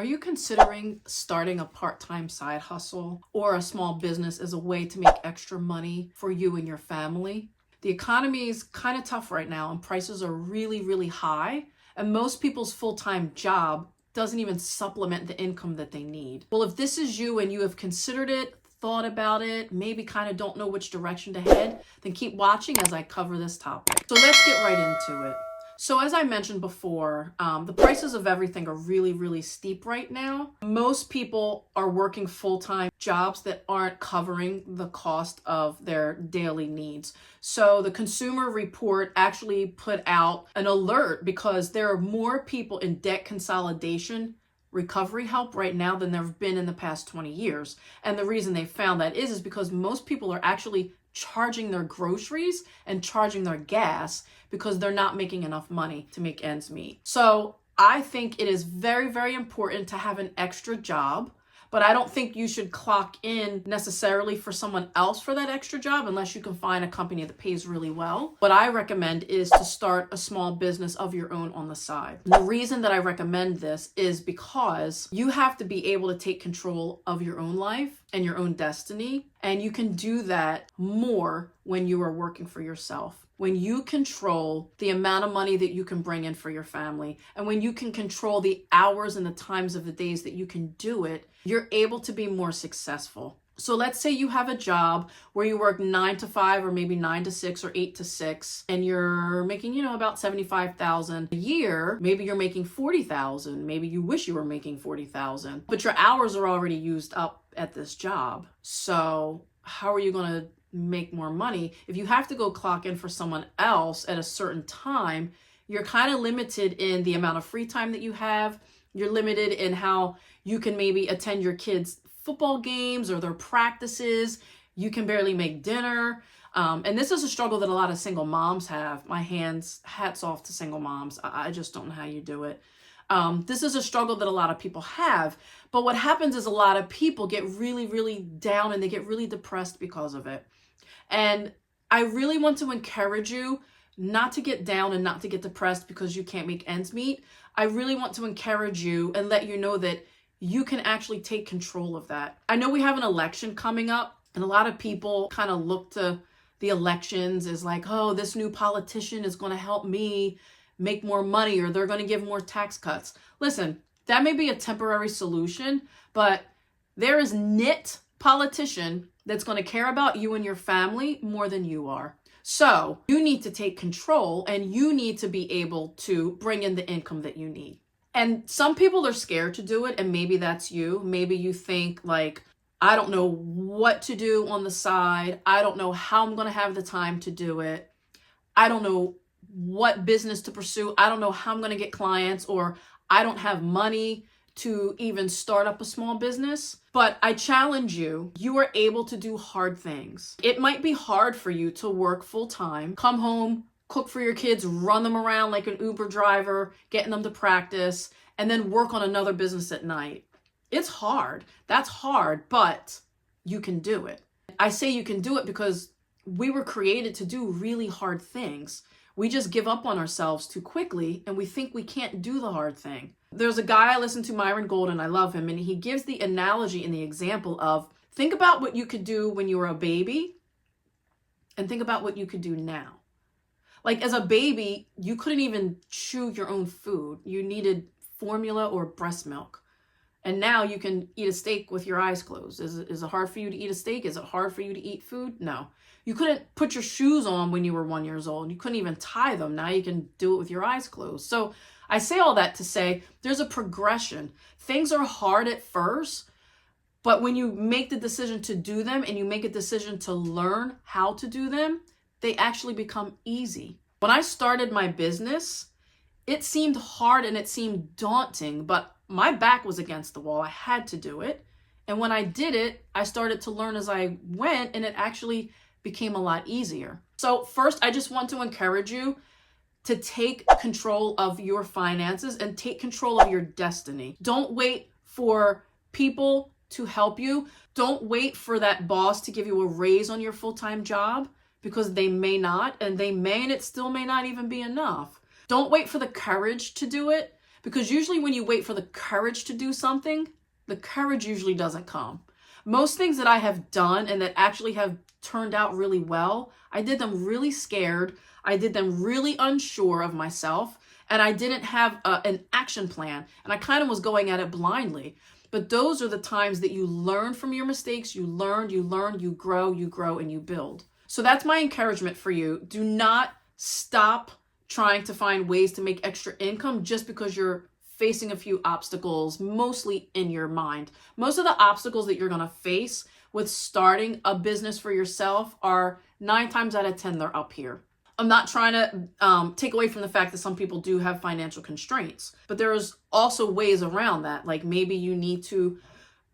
Are you considering starting a part-time side hustle or a small business as a way to make extra money for you and your family? The economy is kind of tough right now and prices are really, really high. And most people's full-time job doesn't even supplement the income that they need. Well, if this is you and you have considered it, thought about it, maybe kind of don't know which direction to head, then keep watching as I cover this topic. So let's get right into it. So as I mentioned before, the prices of everything are really, really steep right now. Most people are working full-time jobs that aren't covering the cost of their daily needs. So the Consumer Report actually put out an alert because there are more people in debt consolidation recovery help right now than there have been in the past 20 years. And the reason they found that is because most people are actually charging their groceries and charging their gas because they're not making enough money to make ends meet. So I think it is very, very important to have an extra job, but I don't think you should clock in necessarily for someone else for that extra job unless you can find a company that pays really well. What I recommend is to start a small business of your own on the side. And the reason that I recommend this is because you have to be able to take control of your own life and your own destiny. And you can do that more when you are working for yourself. When you control the amount of money that you can bring in for your family, and when you can control the hours and the times of the days that you can do it, you're able to be more successful. So let's say you have a job where you work 9 to 5 or maybe 9 to 6 or 8 to 6 and you're making, about $75,000 a year. Maybe you're making $40,000. Maybe you wish you were making $40,000, but your hours are already used up at this job. So how are you going to make more money? If you have to go clock in for someone else at a certain time, you're kind of limited in the amount of free time that you have. You're limited in how you can maybe attend your kids' football games or their practices. You can barely make dinner. And this is a struggle that a lot of single moms have. Hats off to single moms. I just don't know how you do it. This is a struggle that a lot of people have. But what happens is a lot of people get really, really down and they get really depressed because of it. And I really want to encourage you not to get down and not to get depressed because you can't make ends meet. I really want to encourage you and let you know that you can actually take control of that. I know we have an election coming up, and a lot of people kind of look to the elections as like, oh, this new politician is going to help me make more money, or they're going to give more tax cuts. Listen, that may be a temporary solution, but there is nit politician that's going to care about you and your family more than you are. So you need to take control and you need to be able to bring in the income that you need. And some people are scared to do it, and maybe that's you. Maybe you think like, I don't know what to do on the side. I don't know how I'm going to have the time to do it. I don't know what business to pursue. I don't know how I'm going to get clients, or I don't have money to even start up a small business. But I challenge you, you are able to do hard things. It might be hard for you to work full time, come home, cook for your kids, run them around like an Uber driver, getting them to practice, and then work on another business at night. It's hard. That's hard, but you can do it. I say you can do it because we were created to do really hard things. We just give up on ourselves too quickly and we think we can't do the hard thing. There's a guy I listen to, Myron Golden, I love him, and he gives the analogy and the example of think about what you could do when you were a baby and think about what you could do now. Like as a baby, you couldn't even chew your own food. You needed formula or breast milk. And now you can eat a steak with your eyes closed. Is it hard for you to eat a steak? Is it hard for you to eat food? No. You couldn't put your shoes on when you were 1 year old. You couldn't even tie them. Now you can do it with your eyes closed. So I say all that to say there's a progression. Things are hard at first, but when you make the decision to do them and you make a decision to learn how to do them, they actually become easy. When I started my business, it seemed hard and it seemed daunting, but my back was against the wall. I had to do it. And when I did it, I started to learn as I went, and it actually became a lot easier. So first, I just want to encourage you to take control of your finances and take control of your destiny. Don't wait for people to help you. Don't wait for that boss to give you a raise on your full-time job, because they may not, and they may, and it still may not even be enough. Don't wait for the courage to do it, Because usually when you wait for the courage to do something, the courage usually doesn't come. Most things that I have done and that actually have turned out really well, I did them really scared. I did them really unsure of myself, and I didn't have an action plan, and I kind of was going at it blindly. But those are the times that you learn from your mistakes, you learn, you grow, and you build. So that's my encouragement for you. Do not stop trying to find ways to make extra income just because you're facing a few obstacles, mostly in your mind. Most of the obstacles that you're going to face with starting a business for yourself are 9 times out of 10, they're up here. I'm not trying to take away from the fact that some people do have financial constraints, but there's also ways around that. Like maybe you need to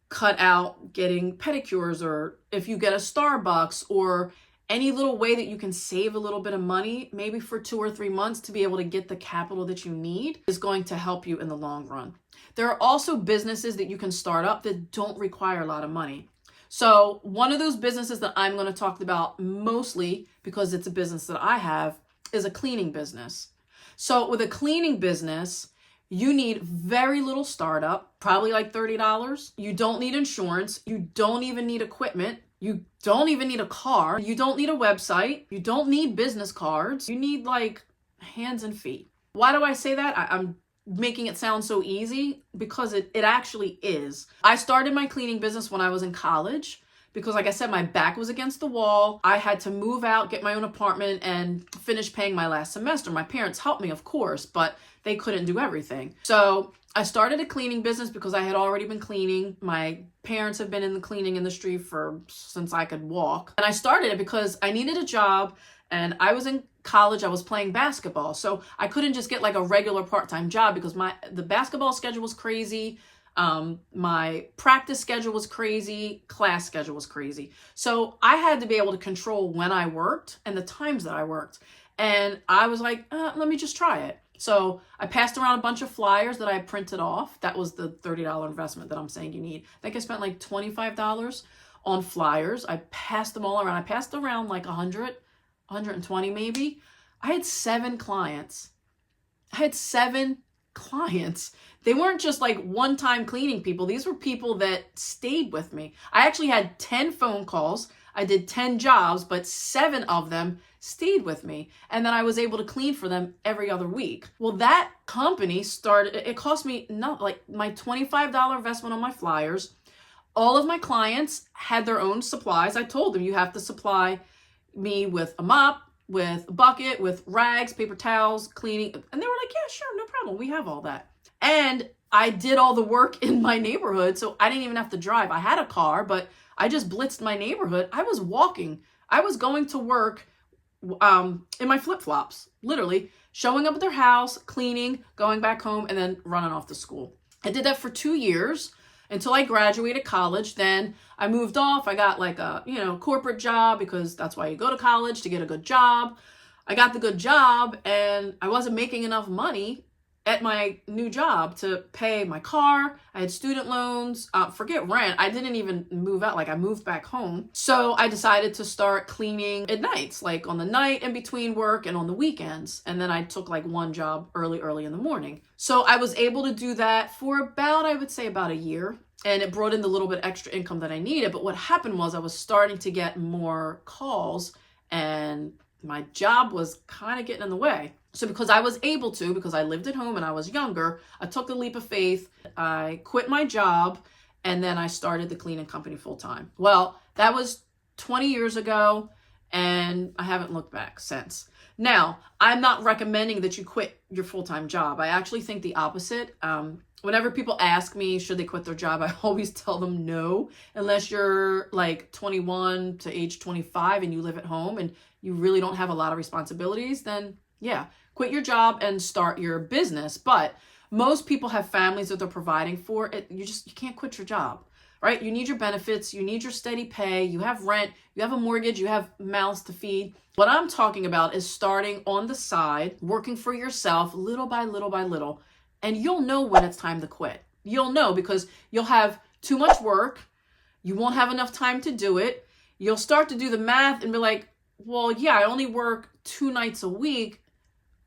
cut out getting pedicures, or if you get a Starbucks, or any little way that you can save a little bit of money, maybe for 2 or 3 months, to be able to get the capital that you need, is going to help you in the long run. There are also businesses that you can start up that don't require a lot of money. So one of those businesses that I'm going to talk about mostly, because it's a business that I have, is a cleaning business. So with a cleaning business, you need very little startup, probably like $30. You don't need insurance. You don't even need equipment. You don't even need a car. You don't need a website. You don't need business cards. You need like hands and feet. Why do I say that? I'm making it sound so easy because it actually is. I started my cleaning business when I was in college because, like I said, my back was against the wall. I had to move out, get my own apartment, and finish paying my last semester. My parents helped me, of course, but they couldn't do everything. So I started a cleaning business because I had already been cleaning. My parents have been in the cleaning industry since I could walk. And I started it because I needed a job, and I was in college. I was playing basketball. So I couldn't just get like a regular part-time job because the basketball schedule was crazy. My practice schedule was crazy. Class schedule was crazy. So I had to be able to control when I worked and the times that I worked. And I was like, let me just try it. So I passed around a bunch of flyers that I had printed off. That was the $30 investment that I'm saying you need. I think I spent like $25 on flyers. I passed them all around. I passed around like 100, 120 maybe. I had 7 clients. They weren't just like one-time cleaning people. These were people that stayed with me. I actually had 10 phone calls. I did 10 jobs, but 7 of them stayed with me. And then I was able to clean for them every other week. Well, that company it cost me my $25 investment on my flyers. All of my clients had their own supplies. I told them, you have to supply me with a mop, with a bucket, with rags, paper towels, cleaning. And they were like, yeah, sure, no problem. We have all that. And I did all the work in my neighborhood, so I didn't even have to drive. I had a car, but I just blitzed my neighborhood. I was walking. I was going to work in my flip-flops, literally showing up at their house, cleaning, going back home, and then running off to school. I did that for 2 years until I graduated college. Then I moved off. I got like a, corporate job, because that's why you go to college, to get a good job. I got the good job, and I wasn't making enough money at my new job to pay my car. I had student loans, forget rent. I didn't even move out. Like I moved back home. So I decided to start cleaning at nights, like on the night in between work and on the weekends. And then I took like one job early in the morning. So I was able to do that for about a year. And it brought in the little bit extra income that I needed. But what happened was I was starting to get more calls, and my job was kind of getting in the way. So because I was able to, because I lived at home and I was younger, I took the leap of faith. I quit my job, and then I started the cleaning company full time. Well, that was 20 years ago, and I haven't looked back since. Now, I'm not recommending that you quit your full-time job. I actually think the opposite. Whenever people ask me, should they quit their job, I always tell them no, unless you're like 21 to age 25 and you live at home and you really don't have a lot of responsibilities, then yeah, quit your job and start your business. But most people have families that they're providing for. You can't quit your job, right? You need your benefits. You need your steady pay. You have rent. You have a mortgage. You have mouths to feed. What I'm talking about is starting on the side, working for yourself little by little by little. And you'll know when it's time to quit. You'll know because you'll have too much work. You won't have enough time to do it. You'll start to do the math and be like, well, yeah, I only work 2 nights a week.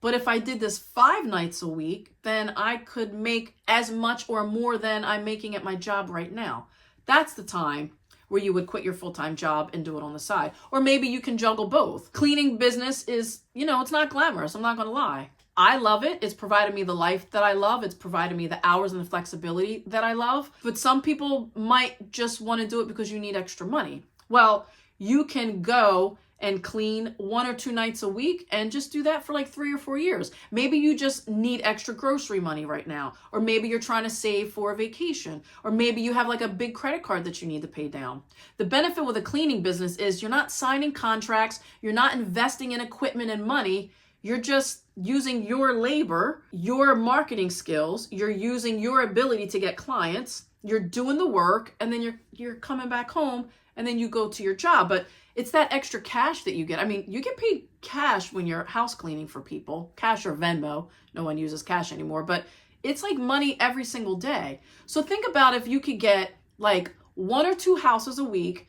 But if I did this 5 nights a week, then I could make as much or more than I'm making at my job right now. That's the time where you would quit your full-time job and do it on the side. Or maybe you can juggle both. Cleaning business is, it's not glamorous. I'm not going to lie. I love it. It's provided me the life that I love. It's provided me the hours and the flexibility that I love. But some people might just want to do it because you need extra money. Well, you can go and clean 1 or 2 nights a week and just do that for like 3 or 4 years. Maybe you just need extra grocery money right now. Or maybe you're trying to save for a vacation. Or maybe you have like a big credit card that you need to pay down. The benefit with a cleaning business is you're not signing contracts. You're not investing in equipment and money. You're just using your labor, your marketing skills. You're using your ability to get clients. You're doing the work, and then you're coming back home, and then you go to your job. But it's that extra cash that you get. I mean, you get paid cash when you're house cleaning for people, cash or Venmo. No one uses cash anymore, but it's like money every single day. So think about if you could get like 1 or 2 houses a week,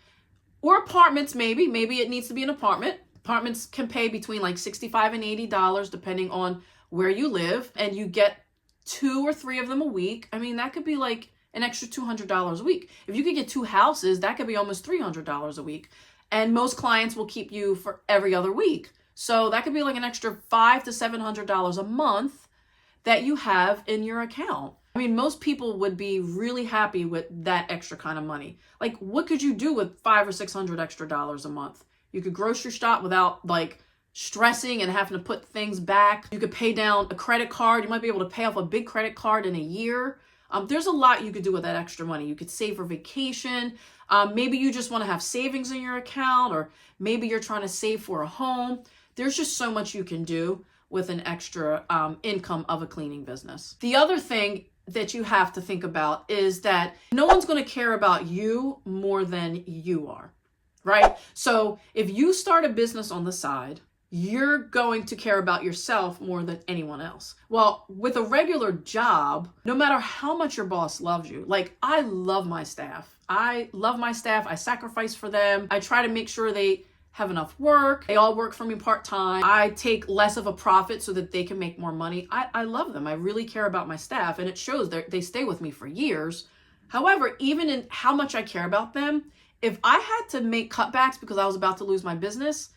or apartments maybe it needs to be an apartment. Apartments can pay between like $65 and $80 depending on where you live, and you get 2 or 3 of them a week. I mean, that could be like an extra $200 a week. If you could get 2 houses, that could be almost $300 a week. And most clients will keep you for every other week. So that could be like an extra $500 to $700 a month that you have in your account. I mean, most people would be really happy with that extra kind of money. Like, what could you do with $500 or $600 extra dollars a month? You could grocery shop without like stressing and having to put things back. You could pay down a credit card. You might be able to pay off a big credit card in a year. There's a lot you could do with that extra money. You could save for vacation. Maybe you just want to have savings in your account, or maybe you're trying to save for a home. There's just so much you can do with an extra income of a cleaning business. The other thing that you have to think about is that no one's going to care about you more than you are, right? So if you start a business on the side, you're going to care about yourself more than anyone else. Well, with a regular job, no matter how much your boss loves you, like I love my staff. I sacrifice for them. I try to make sure they have enough work. They all work for me part-time. I take less of a profit so that they can make more money. I love them. I really care about my staff, and it shows they stay with me for years. However, even in how much I care about them, if I had to make cutbacks because I was about to lose my business,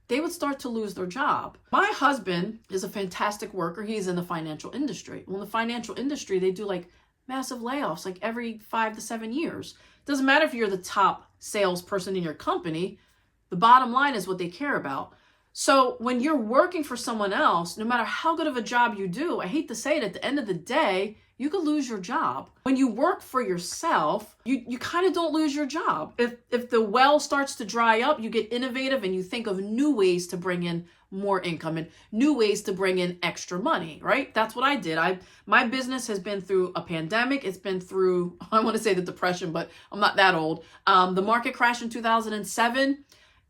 they would start to lose their job. My husband is a fantastic worker. He's in the financial industry. Well, in the financial industry, they do like massive layoffs like every 5 to 7 years. Doesn't matter if you're the top salesperson in your company. The bottom line is what they care about. So when you're working for someone else, no matter how good of a job you do, I hate to say it, at the end of the day, you could lose your job. When you work for yourself, you kind of don't lose your job. If the well starts to dry up, you get innovative and you think of new ways to bring in more income and new ways to bring in extra money, right? That's what I did. My business has been through a pandemic. It's been through, I want to say the depression, but I'm not that old. The market crashed in 2007,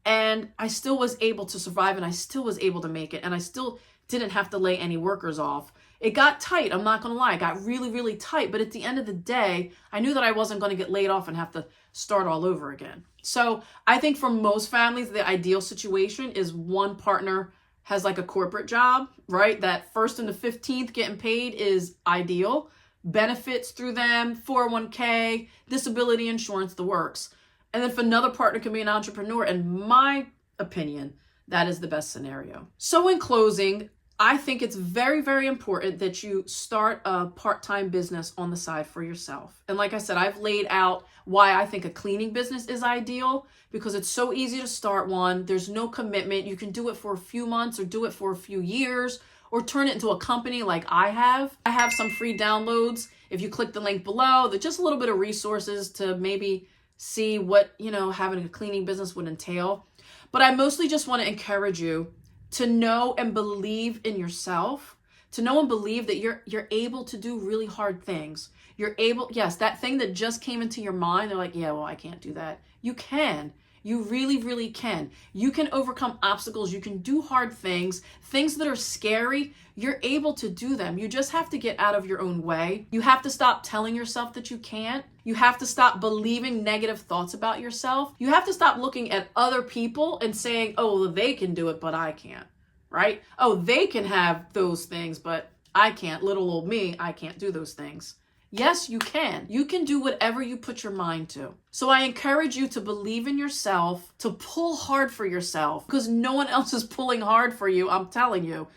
and I still was able to survive, and I still was able to make it, and I still didn't have to lay any workers off. It got tight. I'm not going to lie. It got really, really tight. But at the end of the day, I knew that I wasn't going to get laid off and have to start all over again. So I think for most families, the ideal situation is one partner has like a corporate job, right? That first and the 15th getting paid is ideal. Benefits through them, 401k, disability insurance, the works. And then if another partner can be an entrepreneur, in my opinion, that is the best scenario. So in closing, I think it's very, very important that you start a part-time business on the side for yourself. And like I said, I've laid out why I think a cleaning business is ideal, because it's so easy to start one. There's no commitment. You can do it for a few months or do it for a few years, or turn it into a company like I have. I have some free downloads. If you click the link below, there's just a little bit of resources to maybe see what, having a cleaning business would entail. But I mostly just want to encourage you to know and believe in yourself, to know and believe that you're able to do really hard things. You're able, yes, that thing that just came into your mind, they're like, yeah, well, I can't do that. You can. You really, really can. You can overcome obstacles. You can do hard things that are scary. You're able to do them. You just have to get out of your own way. You have to stop telling yourself that you can't. You have to stop believing negative thoughts about yourself. You have to stop looking at other people and saying, oh, well, they can do it, but I can't. right? Oh, they can have those things, but I can't. Little old me, I can't do those things. Yes, you can. You can do whatever you put your mind to. So I encourage you to believe in yourself, to pull hard for yourself, because no one else is pulling hard for you. I'm telling you.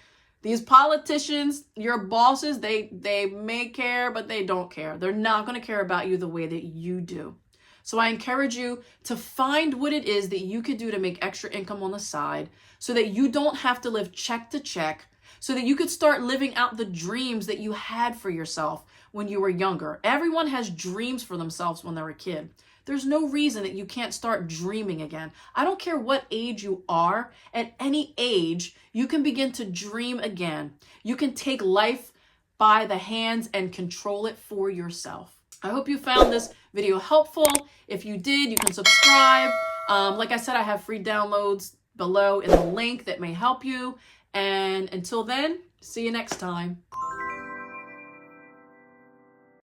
These politicians, your bosses, they may care, but they don't care. They're not going to care about you the way that you do. So I encourage you to find what it is that you could do to make extra income on the side so that you don't have to live check to check, so that you could start living out the dreams that you had for yourself when you were younger. Everyone has dreams for themselves when they're a kid. There's no reason that you can't start dreaming again. I don't care what age you are. At any age, you can begin to dream again. You can take life by the hands and control it for yourself. I hope you found this video helpful. If you did, you can subscribe. Like I said, I have free downloads below in the link that may help you. And until then, see you next time.